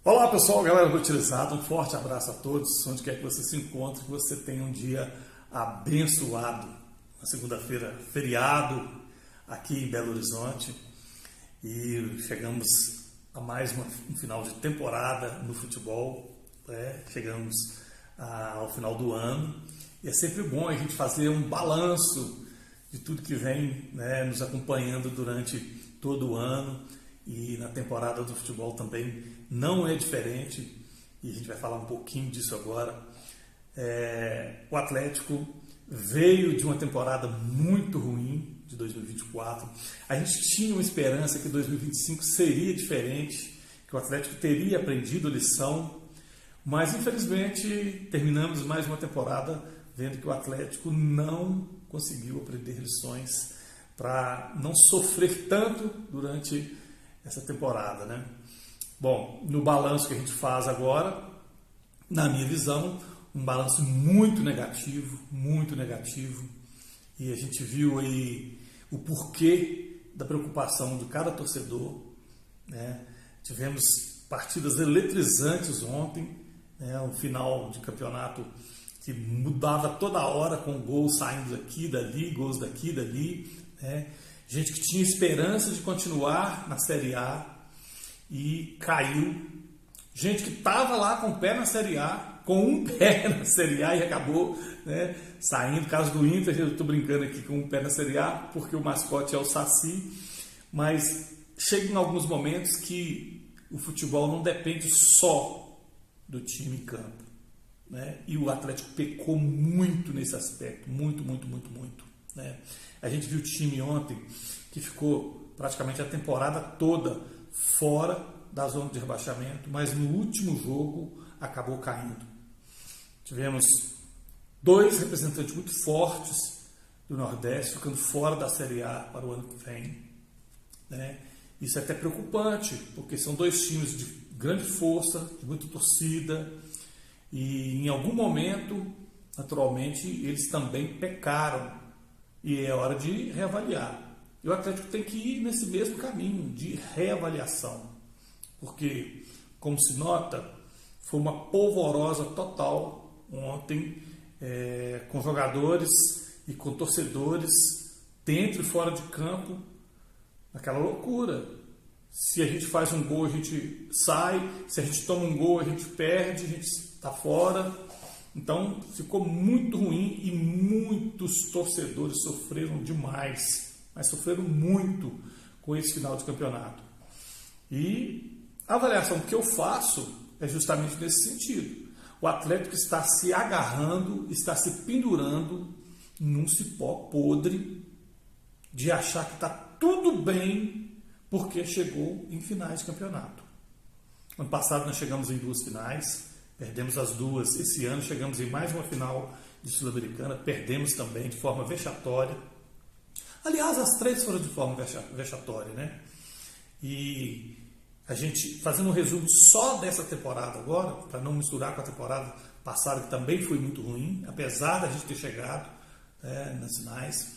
Olá pessoal, galera do Utilizado, um forte abraço a todos, onde quer que você se encontre, que você tenha um dia abençoado. Na segunda-feira, feriado aqui em Belo Horizonte, e chegamos a mais um final de temporada no futebol, chegamos ao final do ano, e é sempre bom a gente fazer um balanço de tudo que vem nos acompanhando durante todo o ano. E na temporada do futebol também não é diferente, e a gente vai falar um pouquinho disso agora. O Atlético veio de uma temporada muito ruim, de 2024. A gente tinha uma esperança que 2025 seria diferente, que o Atlético teria aprendido a lição, mas infelizmente terminamos mais uma temporada vendo que o Atlético não conseguiu aprender lições para não sofrer tanto durante essa temporada, né? Bom, no balanço que a gente faz agora, na minha visão, um balanço muito negativo, e a gente viu aí o porquê da preocupação de cada torcedor, né? Tivemos partidas eletrizantes ontem, um final de campeonato que mudava toda hora, com gols saindo daqui, dali, gols daqui, dali, né? Gente que tinha esperança de continuar na Série A e caiu. Gente que estava lá com o pé na Série A, com um pé na Série A e acabou saindo. Caso do Inter, eu estou brincando aqui com um pé na Série A, porque o mascote é o Saci. Mas chegam alguns momentos que o futebol não depende só do time em campo, né? E o Atlético pecou muito nesse aspecto, muito. A gente viu o time ontem que ficou praticamente a temporada toda fora da zona de rebaixamento, mas no último jogo acabou caindo. Tivemos dois representantes muito fortes do Nordeste ficando fora da Série A para o ano que vem, né? Isso é até preocupante, porque são dois times de grande força, de muita torcida, e em algum momento, naturalmente, eles também pecaram. E é hora de reavaliar. E o Atlético tem que ir nesse mesmo caminho de reavaliação. Porque, como se nota, foi uma polvorosa total ontem, com jogadores e com torcedores dentro e fora de campo, naquela loucura. Se a gente faz um gol, a gente sai. Se a gente toma um gol, a gente perde, a gente está fora. Então ficou muito ruim e muitos torcedores sofreram demais, mas sofreram muito com esse final de campeonato. E a avaliação que eu faço é justamente nesse sentido. O Atlético está se agarrando, está se pendurando num cipó podre de achar que está tudo bem porque chegou em finais de campeonato. Ano passado nós chegamos em 2 finais, perdemos as 2. Esse ano chegamos em mais uma final de Sul-Americana, perdemos também de forma vexatória. Aliás, as 3 foram de forma vexatória, né? E a gente, fazendo um resumo só dessa temporada agora, para não misturar com a temporada passada, que também foi muito ruim, apesar da gente ter chegado nas finais,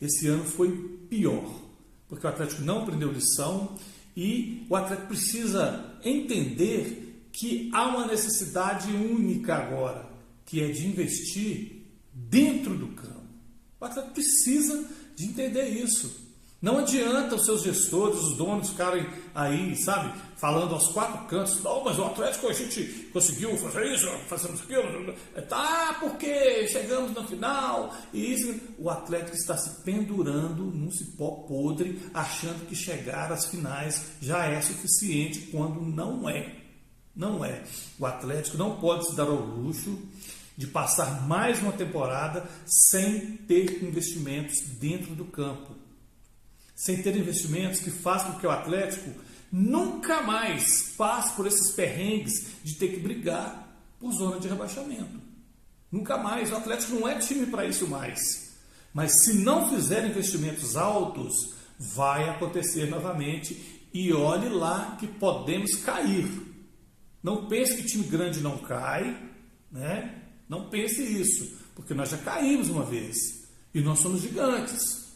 esse ano foi pior, porque o Atlético não aprendeu lição e o Atlético precisa entender que há uma necessidade única agora, que é de investir dentro do campo. O Atlético precisa de entender isso. Não adianta os seus gestores, os donos ficarem aí, sabe, falando aos 4 cantos, não, mas o Atlético a gente conseguiu fazer isso, fazemos aquilo, porque chegamos na final, e isso. O Atlético está se pendurando num cipó podre, achando que chegar às finais já é suficiente, quando não é. Não é. O Atlético não pode se dar ao luxo de passar mais uma temporada sem ter investimentos dentro do campo. Sem ter investimentos que façam com que o Atlético nunca mais passe por esses perrengues de ter que brigar por zona de rebaixamento. Nunca mais. O Atlético não é time para isso mais. Mas se não fizer investimentos altos, vai acontecer novamente. E olhe lá que podemos cair. Não pense que time grande não cai, né? Não pense isso, porque nós já caímos uma vez e nós somos gigantes.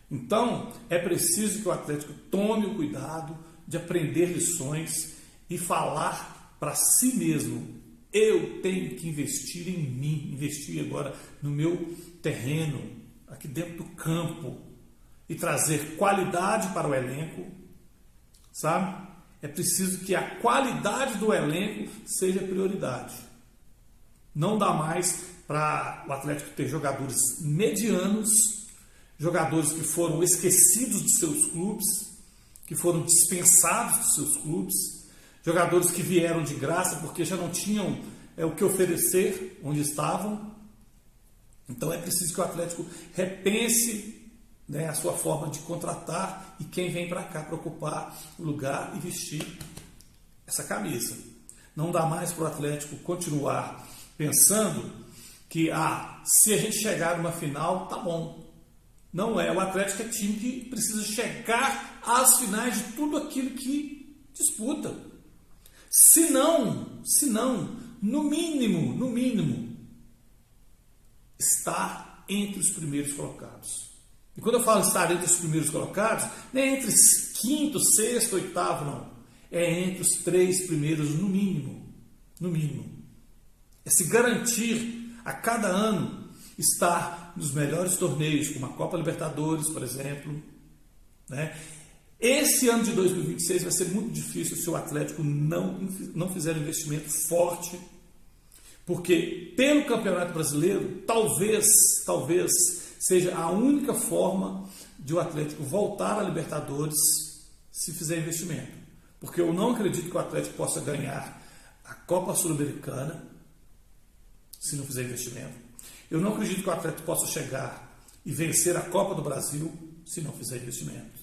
Então, é preciso que o Atlético tome o cuidado de aprender lições e falar para si mesmo: eu tenho que investir em mim, investir agora no meu terreno, aqui dentro do campo, e trazer qualidade para o elenco, sabe? É preciso que a qualidade do elenco seja prioridade. Não dá mais para o Atlético ter jogadores medianos, jogadores que foram esquecidos dos seus clubes, que foram dispensados dos seus clubes, jogadores que vieram de graça porque já não tinham o que oferecer onde estavam. Então é preciso que o Atlético repense, né, a sua forma de contratar e quem vem para cá para ocupar o lugar e vestir essa camisa. Não dá mais para o Atlético continuar pensando que se a gente chegar numa final, tá bom. Não é. O Atlético é time que precisa chegar às finais de tudo aquilo que disputa. Se não, no mínimo, estar entre os primeiros colocados. E quando eu falo estar entre os primeiros colocados, não é entre quinto, sexto, oitavo, não. É entre os 3 primeiros, no mínimo. No mínimo. É se garantir a cada ano estar nos melhores torneios, como a Copa Libertadores, por exemplo, né? Esse ano de 2026 vai ser muito difícil se o Atlético não fizer um investimento forte, porque pelo Campeonato Brasileiro, talvez seja a única forma de o Atlético voltar à Libertadores se fizer investimento. Porque eu não acredito que o Atlético possa ganhar a Copa Sul-Americana se não fizer investimento. Eu não acredito que o Atlético possa chegar e vencer a Copa do Brasil se não fizer investimento.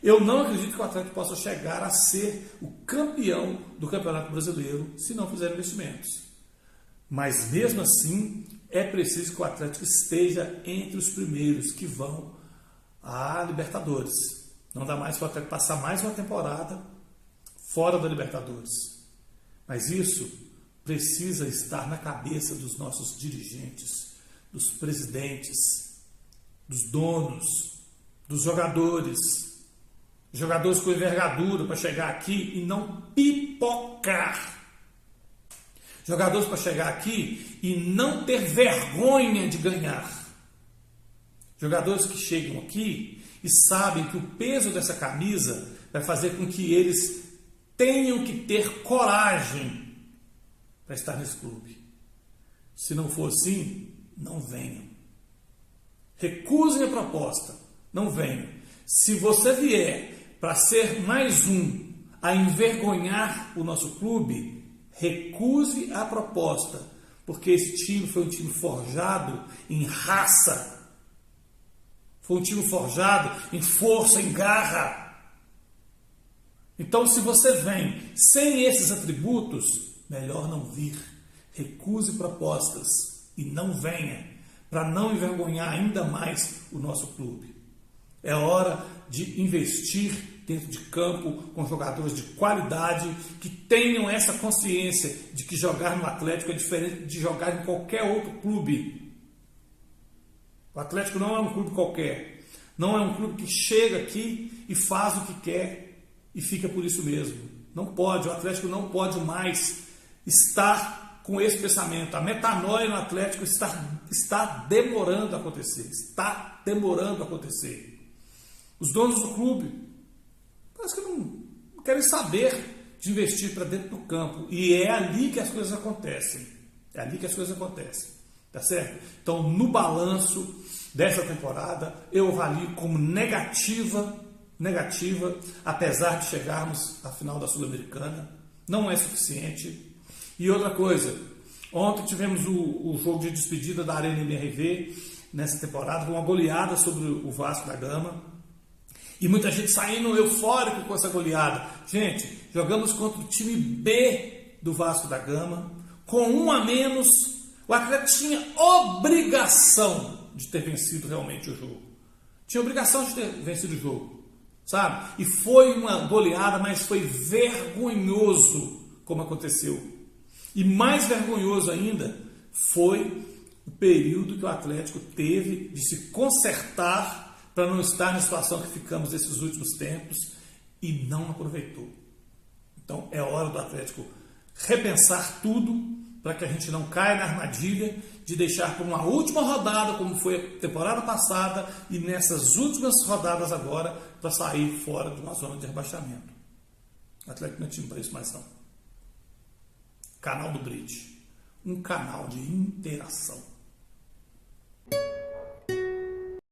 Eu não acredito que o Atlético possa chegar a ser o campeão do Campeonato Brasileiro se não fizer investimentos. Mas mesmo assim, é preciso que o Atlético esteja entre os primeiros que vão à Libertadores. Não dá mais para o Atlético passar mais uma temporada fora da Libertadores. Mas isso precisa estar na cabeça dos nossos dirigentes, dos presidentes, dos donos, dos jogadores. Jogadores com envergadura para chegar aqui e não pipocar. Jogadores para chegar aqui e não ter vergonha de ganhar. Jogadores que chegam aqui e sabem que o peso dessa camisa vai fazer com que eles tenham que ter coragem para estar nesse clube. Se não for assim, não venham. Recusem a proposta, não venham. Se você vier para ser mais um a envergonhar o nosso clube, recuse a proposta, porque esse time foi um time forjado em raça, foi um time forjado em força, em garra. Então, se você vem sem esses atributos, melhor não vir. Recuse propostas e não venha, para não envergonhar ainda mais o nosso clube. É hora de investir dentro de campo com jogadores de qualidade que tenham essa consciência de que jogar no Atlético é diferente de jogar em qualquer outro clube. O Atlético não é um clube qualquer. Não é um clube que chega aqui e faz o que quer e fica por isso mesmo. Não pode. O Atlético não pode mais estar com esse pensamento. A metanoia no Atlético está demorando a acontecer. Está demorando a acontecer. Os donos do clube parece que não querem saber de investir para dentro do campo. E é ali que as coisas acontecem. É ali que as coisas acontecem. Tá certo? Então, no balanço dessa temporada, eu avalio como negativa, apesar de chegarmos à final da Sul-Americana. Não é suficiente. E outra coisa, ontem tivemos o jogo de despedida da Arena MRV nessa temporada, com uma goleada sobre o Vasco da Gama. E muita gente saindo eufórico com essa goleada. Gente, jogamos contra o time B do Vasco da Gama, com 1 a menos. O Atlético tinha obrigação de ter vencido realmente o jogo. Tinha obrigação de ter vencido o jogo, sabe? E foi uma goleada, mas foi vergonhoso como aconteceu. E mais vergonhoso ainda foi o período que o Atlético teve de se consertar para não estar na situação que ficamos nesses últimos tempos e não aproveitou. Então é hora do Atlético repensar tudo para que a gente não caia na armadilha de deixar para uma última rodada, como foi a temporada passada, e nessas últimas rodadas agora, para sair fora de uma zona de rebaixamento. O Atlético não é time para isso mais não. Canal do Bridge. Um canal de interação.